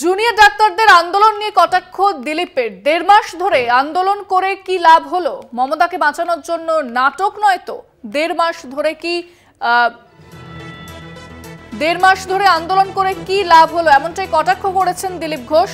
Junior ডাক্তারদের আন্দোলন নিয়ে কটাক্ষ দিলীপের। 1.5 মাস ধরে আন্দোলন করে কি লাভ হলো? মমতাকে বাঁচানোর জন্য নাটক নয় তো? 1.5 মাস ধরে কি 1.5 মাস ধরে আন্দোলন করে কি লাভ হলো, এমনটাই কটাক্ষ করেছেন দিলীপ ঘোষ।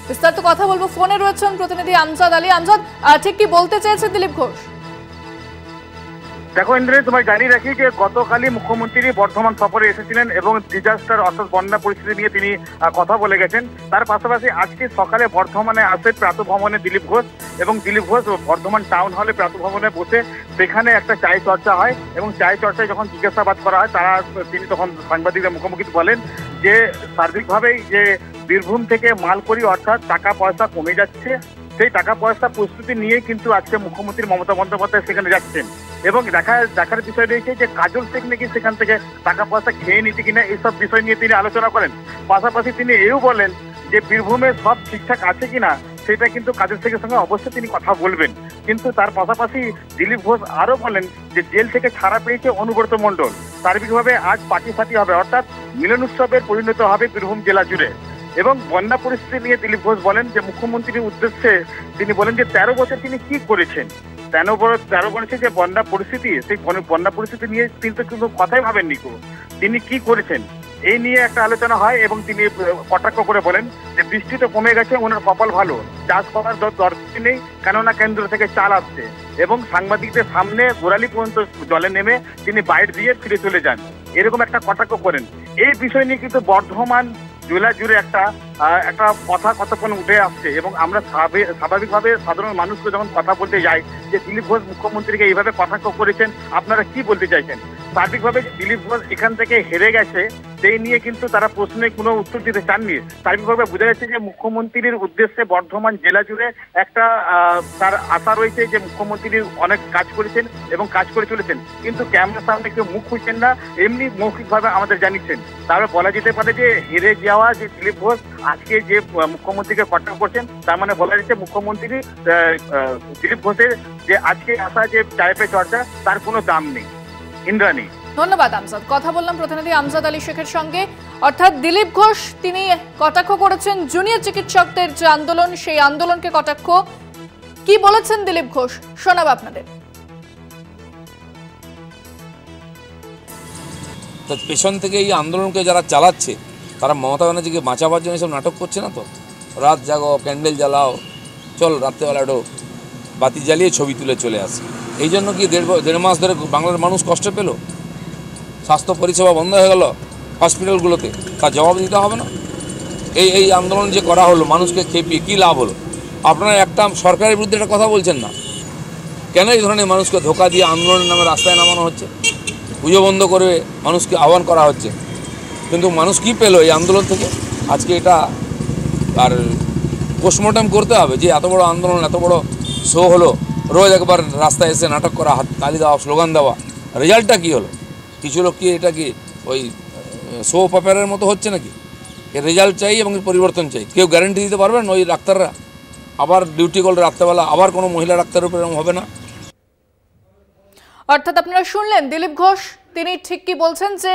বিস্তারিত কথা বলবো, ফোনে রয়েছেন প্রতিনিধি আমজাদ আলী। আমজাদ, ঠিক কি বলতে চেয়েছে দিলীপ ঘোষ? দেখো ইন্দ্রিনী, তোমায় জানিয়ে রাখি যে গতকালই মুখ্যমন্ত্রী বর্ধমান সফরে এসেছিলেন এবং ডিজাস্টার অর্থাৎ বন্যা পরিস্থিতি নিয়ে তিনি কথা বলে গেছেন। তার পাশাপাশি আজকে সকালে বর্ধমানে আসে প্রাতঃভ্রমণে দিলীপ ঘোষ, এবং দিলীপ ঘোষ বর্ধমান টাউন হলে প্রাতঃভ্রমণে বসে সেখানে একটা চায় চর্চা হয়, এবং চায় চর্চায় যখন জিজ্ঞাসাবাদ করা হয় তিনি তখন সাংবাদিকদের মুখোমুখি বলেন যে সার্বিকভাবেই যে বীরভূম থেকে মালকড়ি অর্থাৎ টাকা পয়সা কমে যাচ্ছে, সেই টাকা পয়সা প্রস্তুতি নিয়ে কিন্তু আজকে মুখ্যমন্ত্রী মমতা বন্দ্যোপাধ্যায় সেখানে যাচ্ছেন। এবং দেখার বিষয় রয়েছে যে কাজল শেখ নাকি সেখান থেকে টাকা পয়সা খেয়ে নিতে কিনা, এইসব বিষয় নিয়ে তিনি আলোচনা করেন। পাশাপাশি তিনি এও বলেন যে বীরভূমে সব ঠিকঠাক আছে কিনা সেটা কিন্তু কাজল শেখের সঙ্গে অবশ্যই তিনি কথা বলবেন। কিন্তু তার পাশাপাশি দিলীপ ঘোষ আরো বলেন যে জেল থেকে ছাড়া পেয়েছে অনুব্রত মণ্ডল, সার্বিকভাবে আজ পার্টি ফাটি হবে, অর্থাৎ মিলন উৎসবের পরিণত হবে বীরভূম জেলা জুড়ে। এবং বন্যা পরিস্থিতি নিয়ে দিলীপ ঘোষ বলেন যে মুখ্যমন্ত্রীর উদ্দেশ্যে তিনি বলেন যে 13 বছর তিনি কি করেছেন, 13 বছর যে বন্যা পরিস্থিতি, সেই বন্যা পরিস্থিতি নিয়ে তিনি তো কিন্তু কথাই ভাবেননি, তিনি কি করেছেন এই নিয়ে একটা আলোচনা হয়। এবং তিনি কটাক্ষ করে বলেন যে বৃষ্টি তো কমে গেছে, ওনার কপাল ভালো, চাষ করার দরকার নেই, কেননা কেন্দ্র থেকে চাল আসছে। এবং সাংবাদিকদের সামনে গোড়ালি পর্যন্ত জলে নেমে তিনি বাইরে দিয়ে ফিরে চলে যান, এরকম একটা কটাক্ষ করেন। এই বিষয় নিয়ে কিন্তু বর্ধমান জেলা জুড়ে একটা কথোপকথন উঠে আসছে, এবং আমরা স্বাভাবিকভাবে সাধারণ মানুষকে যখন কথা বলতে যাই যে দিলীপ ঘোষ মুখ্যমন্ত্রীকে এইভাবে কটাক্ষ করেছেন, আপনারা কি বলতে চাইছেন, সার্বিকভাবে দিলীপ ঘোষ এখান থেকে হেরে গেছে সেই নিয়ে কিন্তু তারা প্রশ্নে কোনো উত্তর দিতে চাননি। সার্বিকভাবে বোঝা যাচ্ছে যে মুখ্যমন্ত্রীর উদ্দেশ্যে বর্ধমান জেলা জুড়ে একটা তার আশা রয়েছে যে মুখ্যমন্ত্রী অনেক কাজ করেছেন এবং কাজ করে চলেছেন, কিন্তু ক্যামেরার সামনে কেউ মুখ খুলছেন না, এমনি মৌখিকভাবে আমাদের জানিয়েছেন। তাহলে বলা যেতে পারে যে হেরে যাওয়া যে দিলীপ ঘোষ আজকে যে মুখ্যমন্ত্রীকে কটাক্ষ করছেন, তার মানে বলা যাচ্ছে মুখ্যমন্ত্রী দিলীপ ঘোষের যে আজকে আসা যে চায় পে চর্চা তার কোনো দাম নেই। ইন্দ্রাণী, ধন্যবাদ আমজাদ। কথা বললাম প্রতিনিধি আমজাদ আলী শেখের সঙ্গে। অর্থাৎ দিলীপ ঘোষ তিনি কটাক্ষ করেছেন জুনিয়র চিকিৎসকদের যে আন্দোলন, সেই আন্দোলনকে কটাক্ষ। কি বলেছেন দিলীপ ঘোষ শোনাবো আপনাদের। পেছন থেকে এই আন্দোলনকে যারা চালাচ্ছে তারা মমতা ব্যানার্জিকে বাঁচাবার জন্য সব নাটক করছে না তো? রাত জাগো, ক্যান্ডেল জ্বালাও, চল রাত্রেবেলা একটু বাতি জ্বালিয়ে ছবি তুলে চলে আসে। এই জন্য কি 1.5 মাস ধরে বাংলার মানুষ কষ্ট পেল? স্বাস্থ্য পরিষেবা বন্ধ হয়ে গেল হসপিটালগুলোতে, তার জবাব দিতে হবে না? এই আন্দোলন যে করা হলো মানুষকে খেপিয়ে কী লাভ হলো? আপনারা একটা সরকারের বিরুদ্ধে একটা কথা বলছেন না কেন? এই ধরনের মানুষকে ধোকা দিয়ে আন্দোলনের নামে রাস্তায় নামানো হচ্ছে, পুজো বন্ধ করে মানুষকে আহ্বান করা হচ্ছে, কিন্তু মানুষ কী পেলো এই আন্দোলন থেকে? আজকে এটা আর পোস্টমর্টম করতে হবে যে এত বড় আন্দোলন, এত বড় শো হলো, রোজ একবার রাস্তায় এসে নাটক করা, হাত তালি দেওয়া, স্লোগান দেওয়া, রেজাল্টটা কী হলো? কিছু লোক কি এটা কি ওই শো পেপারের মতো হচ্ছে নাকি? এর রেজাল্ট চাই এবং পরিবর্তন চাই। কেউ গ্যারেন্টি দিতে পারবেন ওই ডাক্তাররা আবার ডিউটি করলে রাত্রেবেলা আবার কোনো মহিলা ডাক্তারের উপর এরকম হবে না? অর্থাৎ আপনারা শুনলেন দিলীপ ঘোষ তিনি ঠিক কি বলছেন যে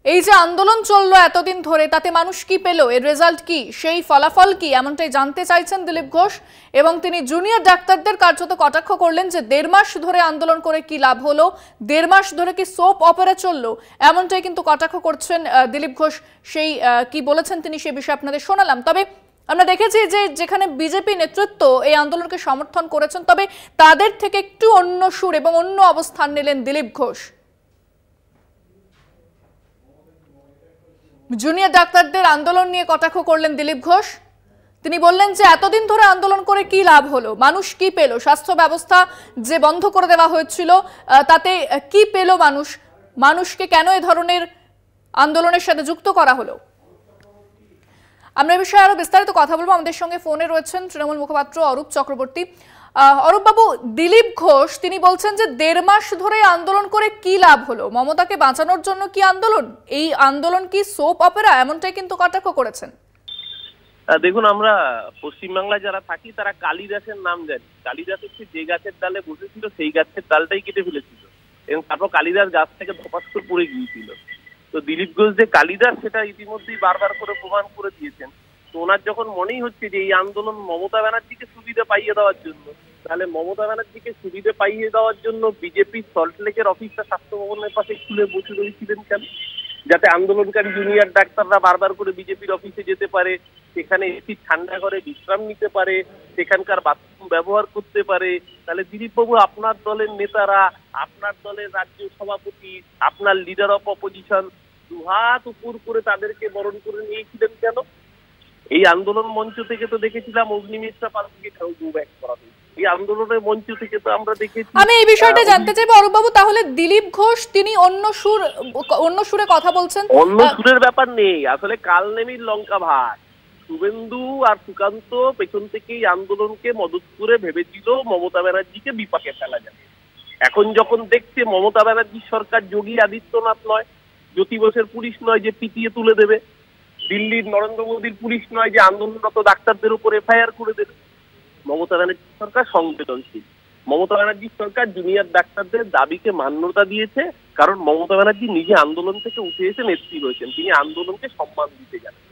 এই যে আন্দোলন চললো এতদিন ধরে, তাতে মানুষ কি পেল, এর রেজাল্ট কি, সেই ফলাফল কি, এমনটাই জানতে চাইছেন দিলীপ ঘোষ। এবং তিনি জুনিয়র ডাক্তারদের কার্যত কটাক্ষ করলেন যে 1.5 মাস ধরে আন্দোলন করে কি লাভ হলো, 1.5 মাস ধরে কি সোপ অপেরা চললো, এমনটাই কিন্তু কটাক্ষ করছেন দিলীপ ঘোষ। সেই কি বলেছেন তিনি সে বিষয়ে আপনাদের শোনালাম। তবে আমরা দেখেছি যে যেখানে বিজেপি নেতৃত্ব এই আন্দোলনকে সমর্থন করেছেন, তবে তাদের থেকে একটু অন্য সুর এবং অন্য অবস্থান নিলেন দিলীপ ঘোষ। জুনিয়র ডাক্তারদের আন্দোলন নিয়ে কটাক্ষ করলেন দিলীপ ঘোষ। তিনি বললেন যে এতদিন ধরে আন্দোলন করে কি লাভ হলো, মানুষ কি পেল, স্বাস্থ্য ব্যবস্থা যে বন্ধ করে দেওয়া হয়েছিল তাতে কি পেল মানুষ, মানুষকে কেন এ ধরনের আন্দোলনের সাথে যুক্ত করা হলো। আমরা এই বিষয়ে আরো বিস্তারিত কথা বলবো। আমাদের সঙ্গে ফোনে রয়েছেন তৃণমূল মুখপাত্র অরূপ চক্রবর্তী। অরূপ বাবু, দিলীপ ঘোষ তিনি বলছেন যে 1.5 মাস ধরে আন্দোলন করে কি লাভ হলো, মমতাকে বাঁচানোর জন্য কি আন্দোলন, এই আন্দোলন কি সোপ অপেরা, এমনটাই কিন্তু কটাক্ষ করেছেন। দেখুন, আমরা পশ্চিমবাংলায় যারা থাকি তারা কালিদাসের নাম জানি। কালিদাস হচ্ছে যে গাছের ডালে বসেছিল সেই গাছের ডালটাই কেটে ফেলেছিল এবং তারপর কালিদাস গাছ থেকে ধপাস করে পড়ে গিয়েছিল। তো দিলীপ ঘোষ যে কালিদাস সেটা ইতিমধ্যেই বারবার করে প্রমাণ করে দিয়েছেন। তো ওনার যখন মনেই হচ্ছে যে এই আন্দোলন মমতা ব্যানার্জিকে সুবিধা পাইয়ে দেওয়ার জন্য, তাহলে মমতা ব্যানার্জিকে সুবিধা পাইয়ে দেওয়ার জন্য বিজেপি সল্টলেকের অফিসটা স্বাস্থ্য ভবনের পাশে খুলে বসে রয়েছিলেন কেন? যাতে আন্দোলনকারী জুনিয়র ডাক্তাররা বারবার করে বিজেপির অফিসে যেতে পারে, সেখানে এসি ঠান্ডা করে বিশ্রাম নিতে পারে, সেখানকার বাথরুম ব্যবহার করতে পারে। তাহলে দিলীপবাবু, আপনার দলের নেতারা, আপনার দলের রাজ্য সভাপতি, আপনার লিডার অফ অপোজিশন দুহাত উপর করে তাদেরকে বরণ করে নিয়েছিলেন কেন? এই আন্দোলন মঞ্চ থেকে তো দেখেছিলাম অগ্নিমিত্রা পালকে গো ব্যাক করা হয়েছে। এই আন্দোলনের মঞ্চ থেকে তো আমরা দেখেছি। আমি এই বিষয়টা জানতে চাইবো অরূপবাবু, তাহলে দিলীপ ঘোষ তিনি অন্য সুরে কথা বলছেন? অন্য সুরের ব্যাপার নেই, আসলে কাল নেমির লঙ্কা ভাগ। শুভেন্দু আর সুকান্ত পেছন থেকেই আন্দোলনকে মদত করে ভেবেছিল মমতা ব্যানার্জিকে বিপাকে ফেলা যাবে। এখন যখন দেখছে মমতা ব্যানার্জির সরকার যোগী আদিত্যনাথ নয়, জ্যোতি বসের পুলিশ নয় যে পিটিয়ে তুলে দেবে, দিল্লির নরেন্দ্র মোদীর পুলিশ নয় যে আন্দোলনরত ডাক্তারদের উপর এফআইআর করে দেবে, মমতা ব্যানার্জির সরকার সংবেদনশীল। মমতা ব্যানার্জির সরকার জুনিয়র ডাক্তারদের দাবিকে মান্যতা দিয়েছে, কারণ মমতা ব্যানার্জি নিজে আন্দোলন থেকে উঠে এসে নেত্রী হয়েছেন, তিনি আন্দোলনকে সম্মান দিতে জানেন।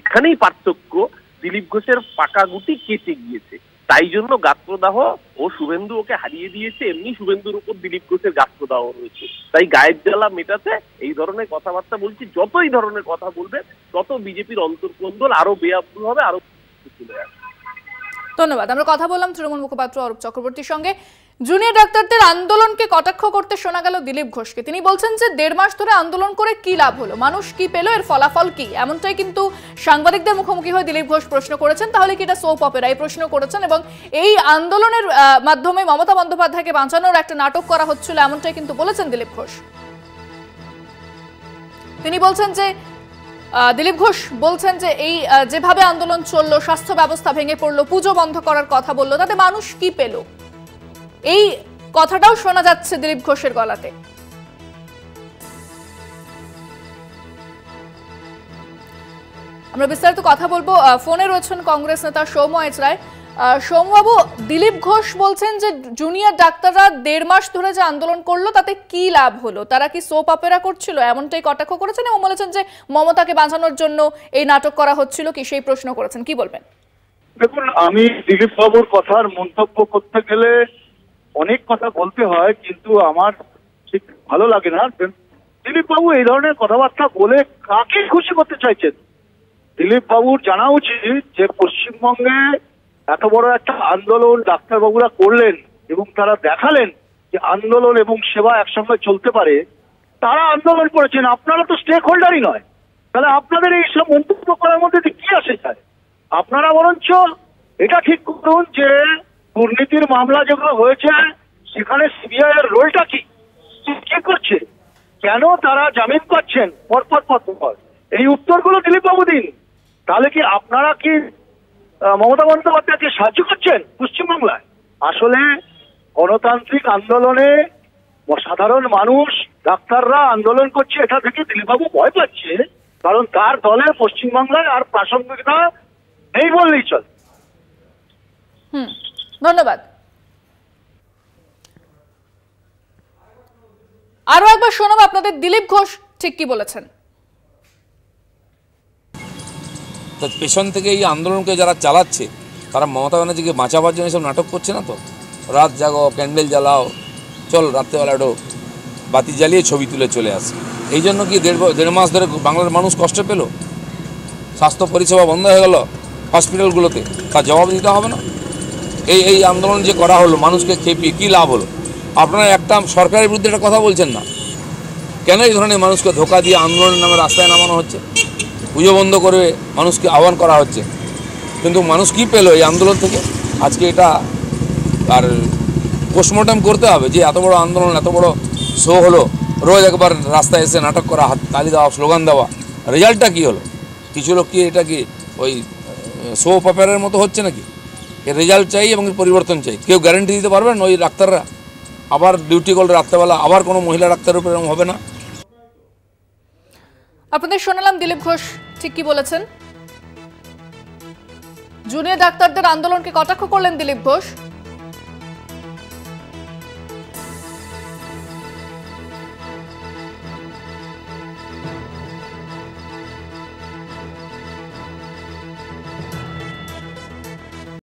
এখানেই পার্থক্য, দিলীপ ঘোষের পাকা গুটি কেটে গিয়েছে, তাই জন্য গাত্রদাহ ও শুভেন্দু ওকে হারিয়ে দিয়েছে। এমনি শুভেন্দুর উপর দিলীপ ঘোষের গাত্রদাহ রয়েছে, তাই গায়ের জ্বালা মেটাতে এই ধরনের কথাবার্তা বলছি। যত এই ধরনের কথা বলবে তত বিজেপির অন্তর্কন্দল আরো বেআব্রু হবে, আরো চলে আসবে। ধন্যবাদ। আমরা কথা বললাম তৃণমূল মুখপাত্র অরূপ চক্রবর্তীর সঙ্গে। জুনিয়র ডাক্তারদের আন্দোলনকে কটাক্ষ করতে শোনা গেল দিলীপ ঘোষকে। তিনি বলছেন যে 1.5 মাস ধরে আন্দোলন করে কি লাভ হলো, মানুষ কি পেল, এর ফলাফল কি, এমনটাই কিন্তু সাংবাদিকদের মুখোমুখি হয়ে দিলীপ ঘোষ প্রশ্ন করেছেন। তাহলে কি এটা সোপ অপেরা, এই প্রশ্ন করেছেন, এবং এই আন্দোলনের মাধ্যমে মমতা বন্দ্যোপাধ্যায়কে বাঁচানোর একটা নাটক করা হচ্ছিল, এমনটাই কিন্তু বলেছেন দিলীপ ঘোষ। তিনি বলছেন যে দিলীপ ঘোষ বলছেন যে এই যেভাবে আন্দোলন চললো, স্বাস্থ্য ব্যবস্থা ভেঙে পড়লো, পুজো বন্ধ করার কথা বললো, তাতে মানুষ কি পেল, এই কথাটাও শোনা যাচ্ছে দিলীপ ঘোষের গলাতে। আমরা বিস্তারিত কথা বলবো। ফোনে রয়েছেন কংগ্রেস নেতা সৌম্য রায়। সৌম্যবাবু, দিলীপ ঘোষ বলছেন যে জুনিয়র ডাক্তাররা 1.5 মাস ধরে যে আন্দোলন করলো তাতে কি লাভ হলো, তারা কি সোপ অপেরা করছিল, এমনটাই কটাক্ষ করেছেন এবং বলেছেন যে মমতাকে বাঁচানোর জন্য এই নাটক করা হচ্ছিল, কি সেই প্রশ্ন করেছেন, কি বলবেন? দেখুন, আমি দিলীপ বাবুর কথার মন্তব্য করতে গেলে অনেক কথা বলতে হয়, কিন্তু আমার ঠিক ভালো লাগে না। দিলীপ বাবু এই ধরনের কথাবার্তা বলে কাকে খুশি করতে চাইছেন? দিলীপ বাবুর জানা উচিত যে পশ্চিমবঙ্গে এত বড় একটা আন্দোলন ডাক্তারবাবুরা করলেন এবং তারা দেখালেন যে আন্দোলন এবং সেবা একসঙ্গে চলতে পারে। তারা আন্দোলন করেছেন, আপনারা তো স্টেক হোল্ডারই নয়, তাহলে আপনাদের এই সব মন্তব্য করার মধ্যে কি আসে যায়? আপনারা বরঞ্চ এটা ঠিক করুন যে দুর্নীতির মামলা যেগুলো হয়েছে সেখানে সিবিআই এর রোলটা কি করছে, কেন তারা জামিন পাচ্ছেন পরপর, এই উত্তরগুলো দিলীপ বাবু দিন। তাহলে কি আপনারা কি মমতা বন্দ্যোপাধ্যায়কে সাহায্য করছেন পশ্চিমবাংলায়? আসলে গণতান্ত্রিক আন্দোলনে সাধারণ মানুষ, ডাক্তাররা আন্দোলন করছে, এটা থেকে দিলীপবাবু ভয় পাচ্ছে, কারণ তার দলের পশ্চিমবাংলায় আর প্রাসঙ্গিকতা নেই বললেই চলে। ধন্যবাদ। আরো একবার শোনাবো আপনাদের দিলীপ ঘোষ ঠিক কি বলেছেন। পেছন থেকে এই আন্দোলনকে যারা চালাচ্ছে তারা মমতা ব্যানার্জিকে বাঁচাবার জন্য সব নাটক করছে না তো? রাত জাগো, ক্যান্ডেল জ্বালাও, চল রাত্রেবেলা একটু বাতি জ্বালিয়ে ছবি তুলে চলে আসে। এই জন্য কি 1.5 মাস ধরে বাংলার মানুষ কষ্ট পেল, স্বাস্থ্য পরিষেবা বন্ধ হয়ে গেল হসপিটালগুলোতে, তার জবাব দিতে হবে না? এই আন্দোলন যে করা হলো মানুষকে খেপিয়ে কী লাভ হলো? আপনারা একটা সরকারের বিরুদ্ধে একটা কথা বলছেন না কেন? এই ধরনের মানুষকে ধোকা দিয়ে আন্দোলনের নামে রাস্তায় নামানো হচ্ছে, পুজো বন্ধ করে মানুষকে আহ্বান করা হচ্ছে, কিন্তু মানুষ কি পেল এই আন্দোলন থেকে? আজকে এটা আর পোস্টমর্টম করতে হবে যে এত বড় আন্দোলন, এত বড় শো হলো, রোজ একবার রাস্তায় এসে নাটক করা, হাত তালি দেওয়া, স্লোগান দেওয়া, রেজাল্টটা কী হলো? কিছু লোক কি এটা কি ওই শো অপেরার মতো হচ্ছে নাকি? এর রেজাল্ট চাই এবং পরিবর্তন চাই। কেউ গ্যারেন্টি দিতে পারবেন ওই ডাক্তাররা আবার ডিউটি করলে রাত্রেবেলা আবার কোনো মহিলা ডাক্তারের উপর এরকম হবে না? আপনাদের শোনালাম দিলীপ ঘোষ ঠিক কি বলেছেন। জুনিয়র ডাক্তারদের আন্দোলনকে কটাক্ষ করলেন দিলীপ ঘোষ।